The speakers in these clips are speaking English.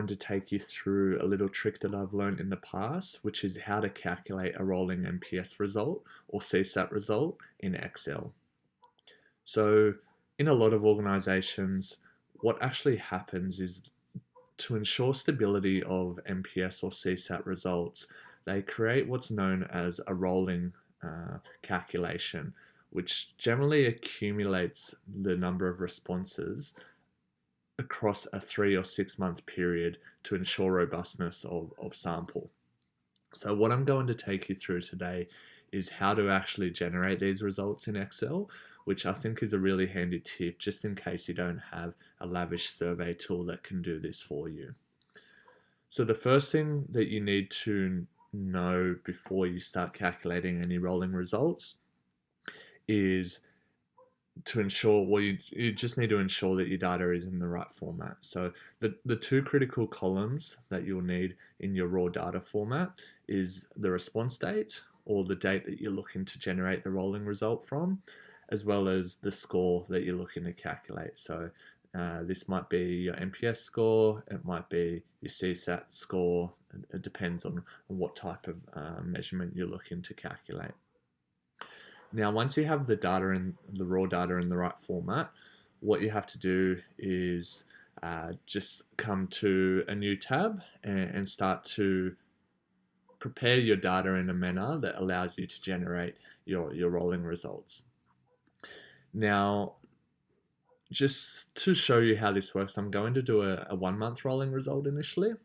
going to take you through a little trick that I've learned in the past, which is how to calculate a rolling NPS result or CSAT result in Excel. So in a lot of organizations, what actually happens is, to ensure stability of NPS or CSAT results, they create what's known as a rolling calculation, which generally accumulates the number of responses across a 3 or 6 month period to ensure robustness of sample. So what I'm going to take you through today is how to actually generate these results in Excel, which I think is a really handy tip just in case you don't have a lavish survey tool that can do this for you. So the first thing that you need to know before you start calculating any rolling results is to ensure, well, you just need to ensure that your data is in the right format. So the two critical columns that you'll need in your raw data format is the response date, or the date that you're looking to generate the rolling result from, as well as the score that you're looking to calculate. So this might be your NPS score, it might be your CSAT score. It depends on what type of measurement you're looking to calculate. Now, once you have the data in the raw data in the right format, what you have to do is just come to a new tab and start to prepare your data in a manner that allows you to generate your rolling results. Now, just to show you how this works, I'm going to do a 1 month rolling result initially,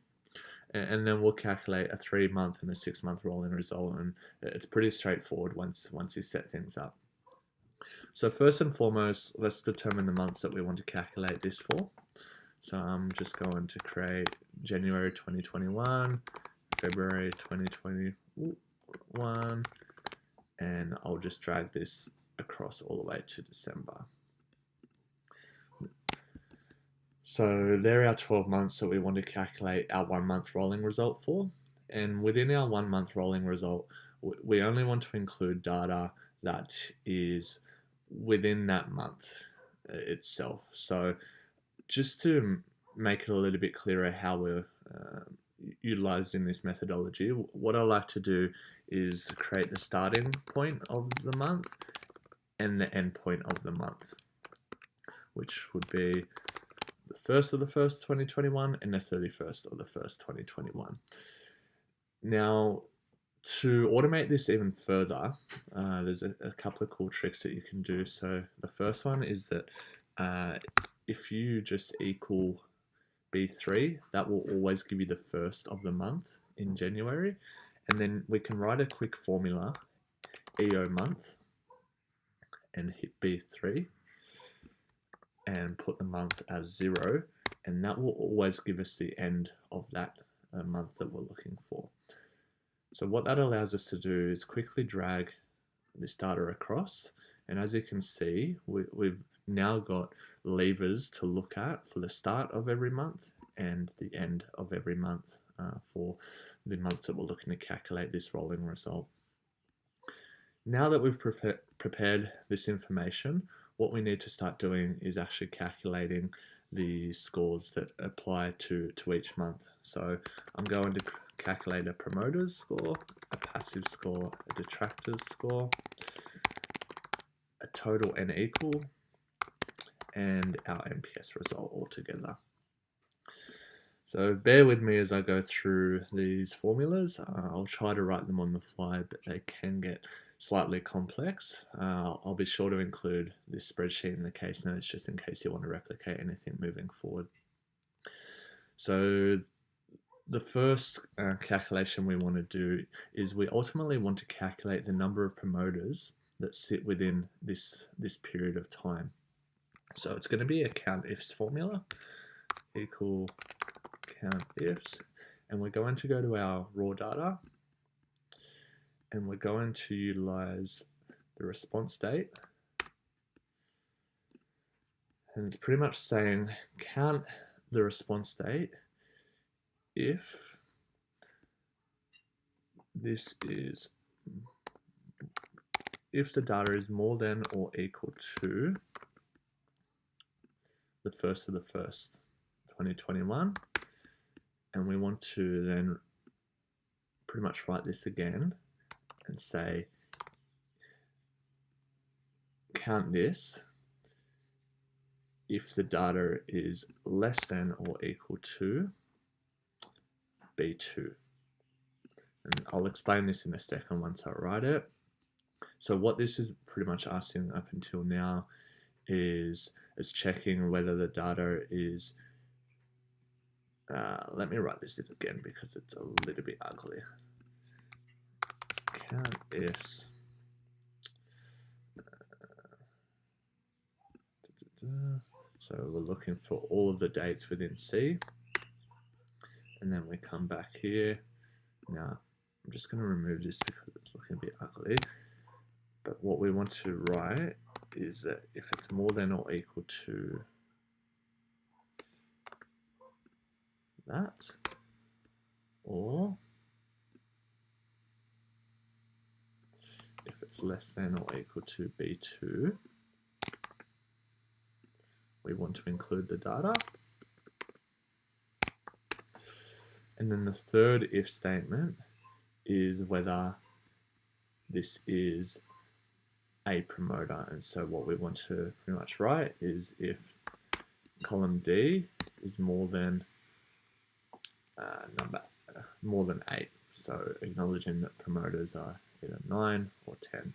and then we'll calculate a 3 month and a 6 month rolling result, and it's pretty straightforward once you set things up. So first and foremost, let's determine the months that we want to calculate this for. So I'm just going to create January 2021, February 2021, and I'll just drag this across all the way to December. So there are our 12 months that we want to calculate our 1 month rolling result for. And within our 1 month rolling result, we only want to include data that is within that month itself. So just to make it a little bit clearer how we're utilizing this methodology, what I like to do is create the starting point of the month and the end point of the month, which would be the 1st of the 1st, 2021 and the 31st of the 1st, 2021. Now, to automate this even further, there's a couple of cool tricks that you can do. So the first one is that if you just equal B3, that will always give you the 1st of the month in January. And then we can write a quick formula, EO month, and hit B3 and put the month as 0, and that will always give us the end of that month that we're looking for. So what that allows us to do is quickly drag this data across, and as you can see, we've now got levers to look at for the start of every month and the end of every month for the months that we're looking to calculate this rolling result. Now that we've prepared this information, what we need to start doing is actually calculating the scores that apply to each month. So I'm going to calculate a promoter's score, a passive score, a detractor's score, a total and equal, and our NPS result altogether. So bear with me as I go through these formulas. I'll try to write them on the fly, but they can get slightly complex. I'll be sure to include this spreadsheet in the case notes just in case you want to replicate anything moving forward. So the first calculation we want to do is we ultimately want to calculate the number of promoters that sit within this period of time. So it's going to be a count ifs formula, equal count ifs, and we're going to go to our raw data, and we're going to utilize the response date, and it's pretty much saying count the response date if the data is more than or equal to the 1st of the 1st, 2021, want to then pretty much write this again and say, count this if the data is less than or equal to B2. And I'll explain this in a second once I write it. So what this is pretty much asking up until now is checking whether the data is, let me write this again because it's a little bit ugly. Count if so we're looking for all of the dates within C, and then we come back here. Now I'm just going to remove this because it's looking a bit ugly, but what we want to write is that if it's more than or equal to that, or if it's less than or equal to B2, we want to include the data. And then the third if statement is whether this is a promoter. And so what we want to pretty much write is if column D is more than more than 8. So acknowledging that promoters are either 9 or 10.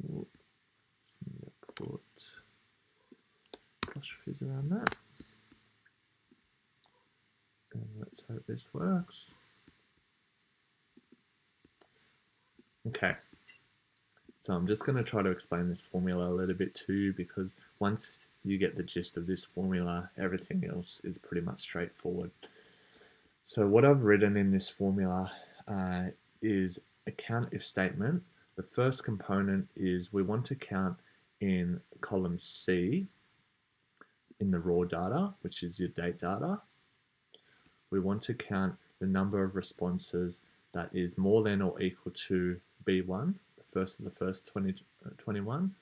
Just need to put apostrophes around that. And let's hope this works. Okay. So I'm just going to try to explain this formula a little bit to you, because once you get the gist of this formula, everything else is pretty much straightforward. So what I've written in this formula is a count if statement. The first component is we want to count in column C in the raw data, which is your date data. We want to count the number of responses that is more than or equal to B1, first of the first 2021,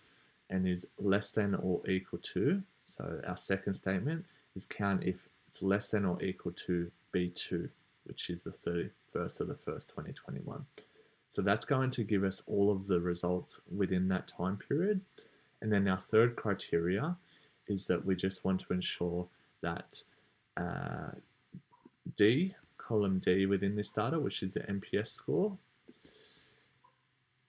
and is less than or equal to, so our second statement is count if it's less than or equal to B2, which is the 31st of the first 2021. So that's going to give us all of the results within that time period. And then our third criteria is that we just want to ensure that D, column D within this data, which is the NPS score,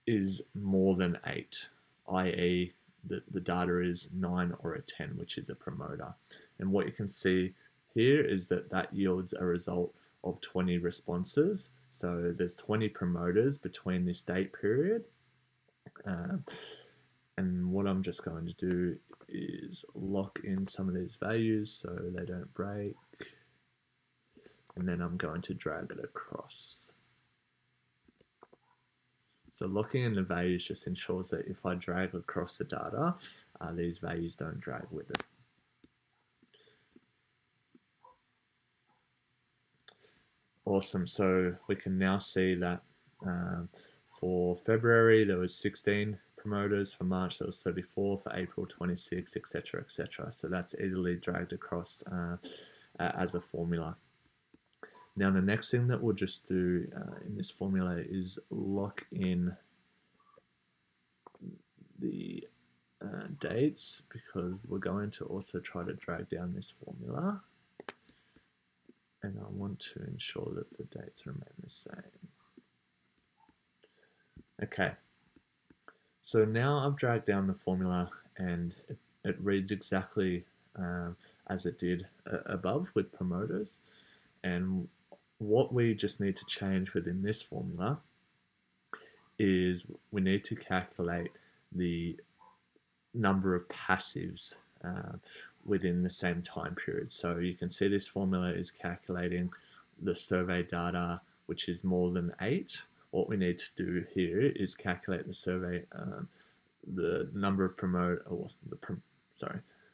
is more than 8, i.e. the data is 9 or a 10, which is a promoter. And what you can see here is that yields a result of 20 responses. So there's 20 promoters between this date period. And what I'm just going to do is lock in some of these values so they don't break. And then I'm going to drag it across. So locking in the values just ensures that if I drag across the data, these values don't drag with it. Awesome, so we can now see that for February there was 16 promoters, for March there was 34, for April 26, etc., etc. So that's easily dragged across as a formula. Now the next thing that we'll just do in this formula is lock in the dates, because we're going to also try to drag down this formula, and I want to ensure that the dates remain the same. Okay, so now I've dragged down the formula and it reads exactly as it did above with promoters. And what we just need to change within this formula is we need to calculate the number of passives within the same time period. So you can see this formula is calculating the survey data, which is more than 8. What we need to do here is calculate the survey, the number of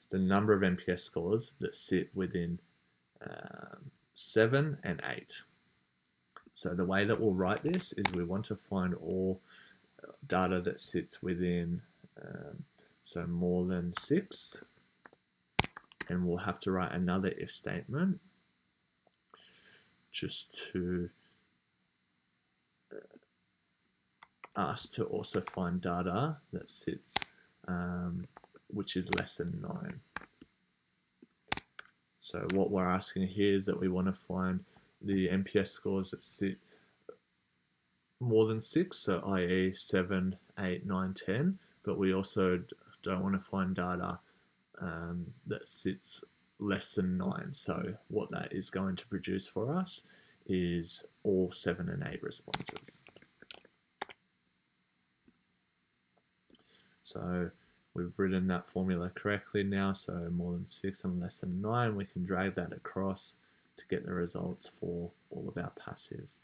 the number of NPS scores that sit within 7 and 8. So the way that we'll write this is we want to find all data that sits within, so more than 6 and we'll have to write another if statement just to ask to also find data that sits which is less than 9. So what we're asking here is that we want to find the NPS scores that sit more than 6, so i.e. 7, 8, 9, 10, but we also don't want to find data that sits less than 9. So what that is going to produce for us is all 7 and 8 responses. So we've written that formula correctly now, so more than 6 and less than 9, we can drag that across to get the results for all of our passives.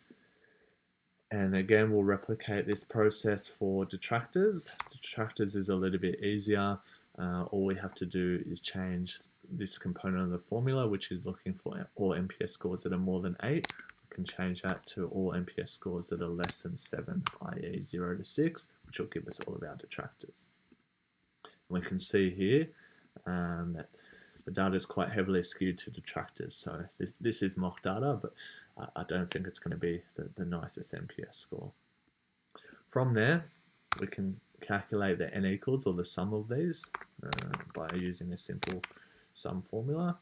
And again, we'll replicate this process for detractors. Detractors is a little bit easier. All we have to do is change this component of the formula, which is looking for all NPS scores that are more than 8. We can change that to all NPS scores that are less than 7, i.e. 0 to 6, which will give us all of our detractors. And we can see here that the data is quite heavily skewed to detractors. So this is mock data, but I don't think it's going to be the nicest NPS score. From there, we can calculate the n equals, or the sum of these, by using a simple sum formula.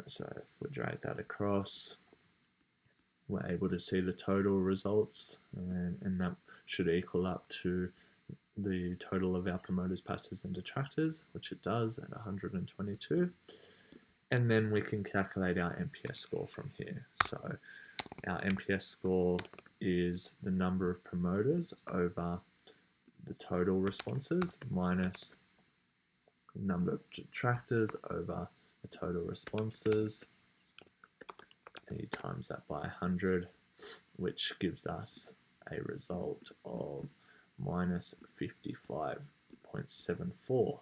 So if we drag that across, we're able to see the total results, and that should equal up to the total of our promoters, passives, and detractors, which it does at 122. And then we can calculate our NPS score from here. So our NPS score is the number of promoters over the total responses minus the number of detractors over the total responses. And you times that by 100, which gives us a result of minus 55.74.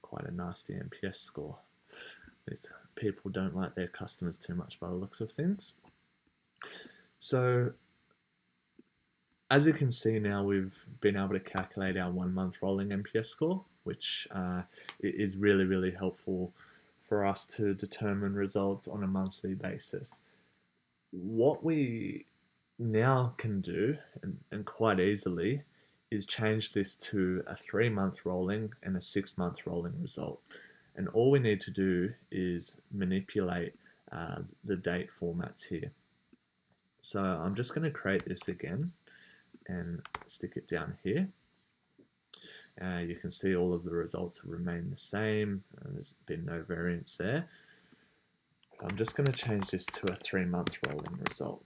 Quite a nasty NPS score. These people don't like their customers too much by the looks of things. So as you can see now, we've been able to calculate our 1 month rolling NPS score, which is really, really helpful for us to determine results on a monthly basis. What we now can do, and quite easily, is change this to a 3 month rolling and a 6 month rolling result. And all we need to do is manipulate the date formats here. So I'm just going to create this again and stick it down here. You can see all of the results have remained the same. There's been no variance there. I'm just going to change this to a 3 month rolling result.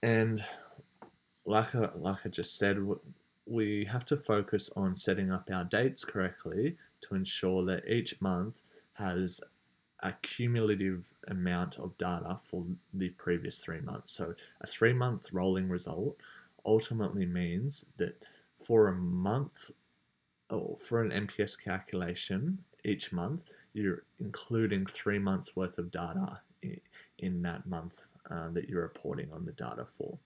And like I just said, we have to focus on setting up our dates correctly to ensure that each month has a cumulative amount of data for the previous 3 months. So a 3 month rolling result ultimately means that for a month, or for an NPS calculation each month, you're including 3 months worth of data in that month that you're reporting on the data for.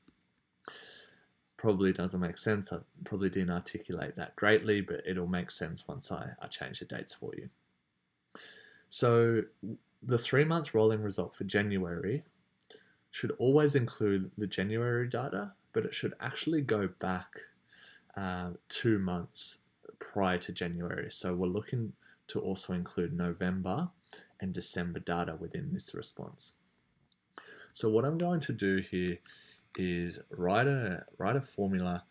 Probably doesn't make sense. I probably didn't articulate that greatly, but it'll make sense once I change the dates for you. So the 3 month rolling result for January should always include the January data, but it should actually go back 2 months prior to January. So we're looking to also include November and December data within this response. So what I'm going to do here is write a formula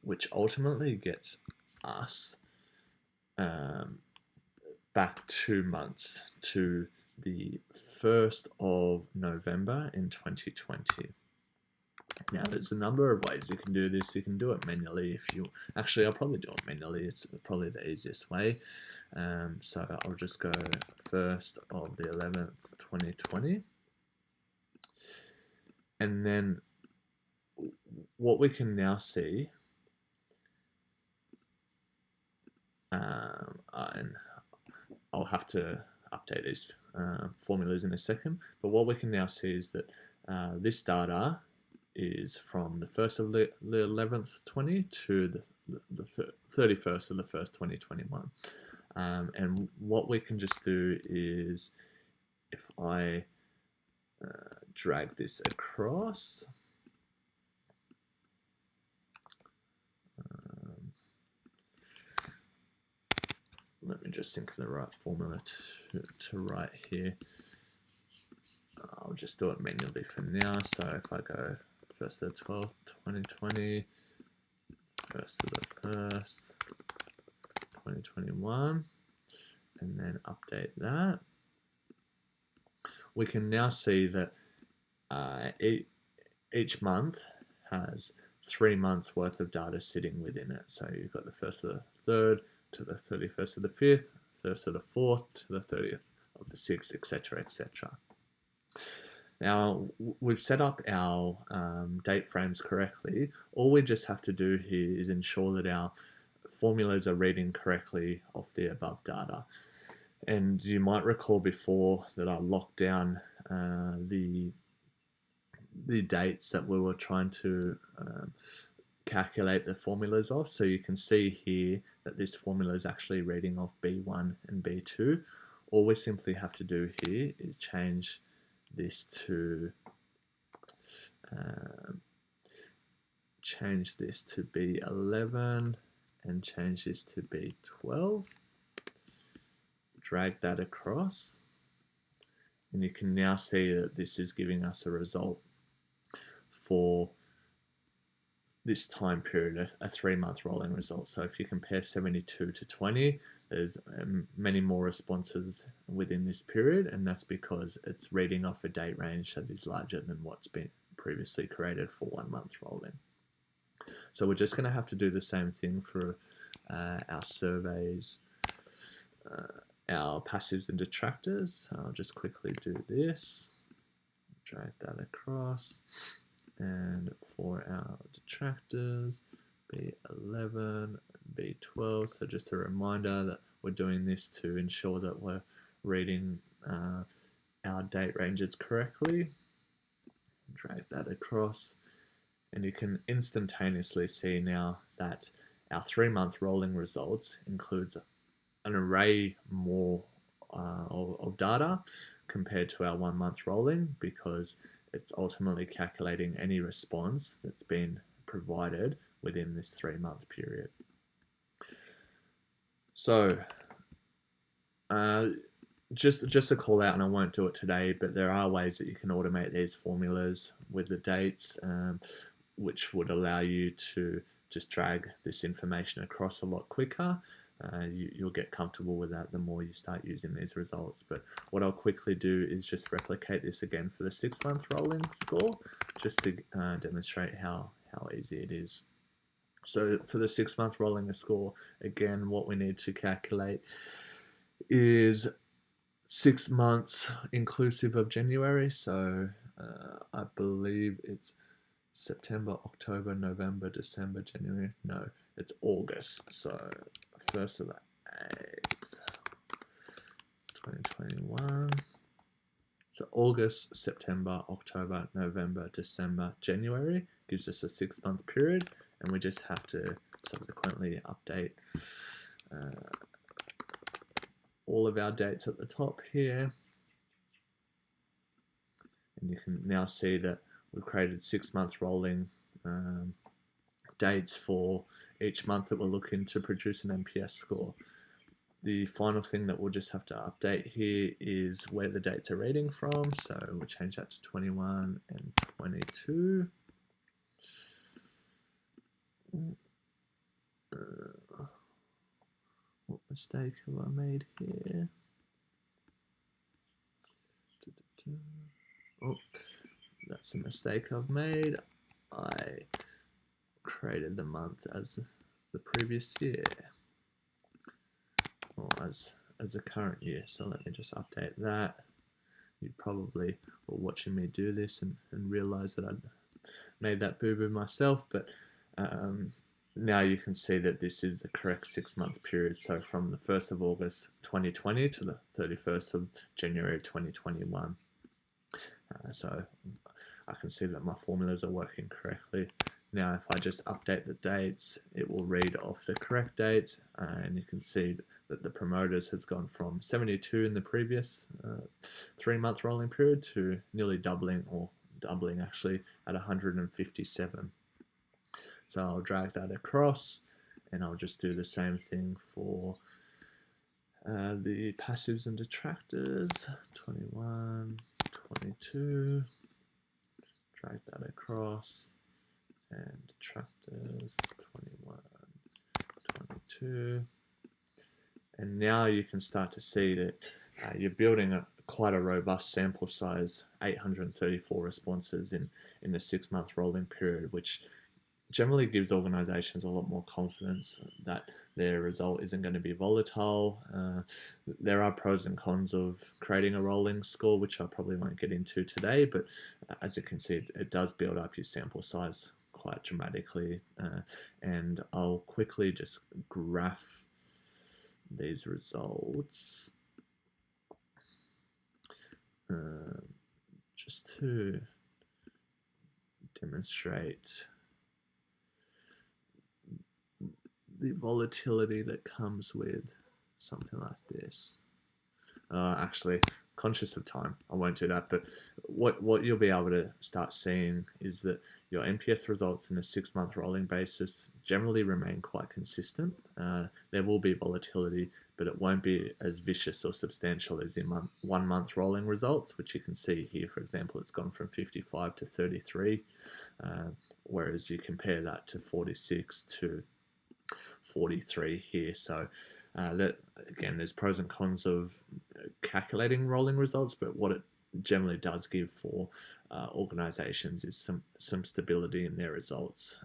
which ultimately gets us back 2 months to the 1st of November in 2020. Now, there's a number of ways you can do this. You can do it manually if you... Actually, I'll probably do it manually. It's probably the easiest way. So I'll just go 1st of the 11th, 2020. And then what we can now see, and I'll have to update these formulas in a second, but what we can now see is that this data is from the 1st of the 11th, 20 to the the 31st of the 1st, 2021. And what we can just do is, if I drag this across, let me just think of the right formula to write here. I'll just do it manually for now. So if I go 1st of the 12th, 2020, 1st of the 1st, 2021, and then update that, we can now see that each month has 3 months worth of data sitting within it. So you've got the 1st of the 3rd to the 31st of the 5th, 1st of the 4th to the 30th of the 6th, etc., etc. Now, we've set up our date frames correctly. All we just have to do here is ensure that our formulas are reading correctly off the above data. And you might recall before that I locked down the dates that we were trying to calculate the formulas off. So you can see here that this formula is actually reading off B1 and B2. All we simply have to do here is change this to B11 and change this to B12. Drag that across, and you can now see that this is giving us a result for this time period, a 3-month rolling result. So if you compare 72 to 20, there's many more responses within this period, and that's because it's reading off a date range that is larger than what's been previously created for 1 month rolling. So we're just going to have to do the same thing for our surveys, our passives and detractors. So I'll just quickly do this, drag that across, and for our detractors, B11, B12. So just a reminder that we're doing this to ensure that we're reading our date ranges correctly. Drag that across, and you can instantaneously see now that our 3-month rolling results includes an array more of data compared to our 1 month rolling, because it's ultimately calculating any response that's been provided within this 3-month period. So just a call out, and I won't do it today, but there are ways that you can automate these formulas with the dates, which would allow you to just drag this information across a lot quicker. You'll get comfortable with that the more you start using these results. But what I'll quickly do is just replicate this again for the 6-month rolling score, just to demonstrate how easy it is. So for the 6-month rolling score, again, what we need to calculate is 6 months inclusive of January. So I believe it's September, October, November, December, January. No, it's August. So 1st of the 8th, 2021. So August, September, October, November, December, January gives us a 6-month period, and we just have to subsequently update all of our dates at the top here. And you can now see that we've created 6-month rolling dates for each month that we're looking to produce an NPS score. The final thing that we'll just have to update here is where the dates are reading from. So we'll change that to 21 and 22. What mistake have I made here? Oh, that's a mistake I've made. I created the month as the previous year, or as the current year. So let me just update that. You probably were watching me do this and realize that I'd made that boo-boo myself, but now you can see that this is the correct 6-month period. So from the 1st of August 2020 to the 31st of January 2021. So I can see that my formulas are working correctly Now if I just update the dates, it will read off the correct dates, and you can see that the promoters has gone from 72 in the previous 3-month rolling period to nearly doubling, or doubling actually, at 157. So I'll drag that across, and I'll just do the same thing for the passives and detractors. 21, 22, drag that across, and detractors 21, 22. And now you can start to see that you're building quite a robust sample size, 834 responses in the 6-month rolling period, which generally gives organizations a lot more confidence that their result isn't going to be volatile. There are pros and cons of creating a rolling score, which I probably won't get into today, but as you can see, it does build up your sample size quite dramatically. And I'll quickly just graph these results just to demonstrate the volatility that comes with something like this. Actually, conscious of time, I won't do that, but what you'll be able to start seeing is that your NPS results in a 6-month rolling basis generally remain quite consistent. There will be volatility, but it won't be as vicious or substantial as in 1-month rolling results, which you can see here. For example, it's gone from 55 to 33, whereas you compare that to 46 to 43 here. So that, again, there's pros and cons of calculating rolling results, but what it generally does give for organizations is some stability in their results,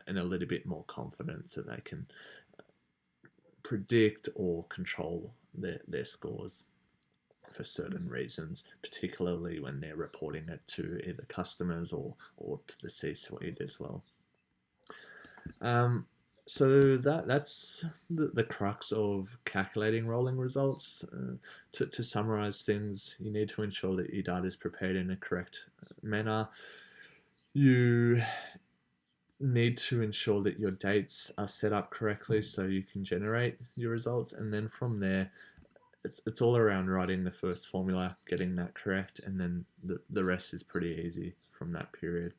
and a little bit more confidence that they can predict or control their scores for certain reasons, particularly when they're reporting it to either customers or to the C-suite as well. So that's the crux of calculating rolling results. To summarize things, you need to ensure that your data is prepared in a correct manner. You need to ensure that your dates are set up correctly so you can generate your results, and then from there, it's all around writing the first formula, getting that correct, and then the rest is pretty easy from that period.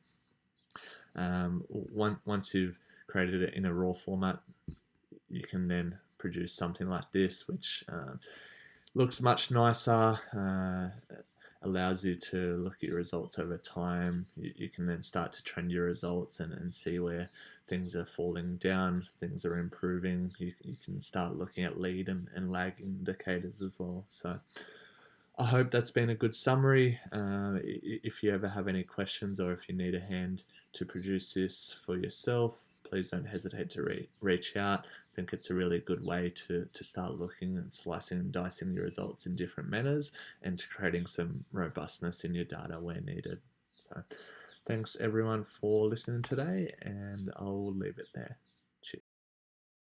Once you've created it in a raw format, you can then produce something like this, which looks much nicer, allows you to look at your results over time. You can then start to trend your results and see where things are falling down, things are improving. You can start looking at lead and lag indicators as well. So I hope that's been a good summary. If you ever have any questions, or if you need a hand to produce this for yourself, please don't hesitate to reach out. I think it's a really good way to start looking and slicing and dicing your results in different manners, and to creating some robustness in your data where needed. So thanks everyone for listening today, and I'll leave it there.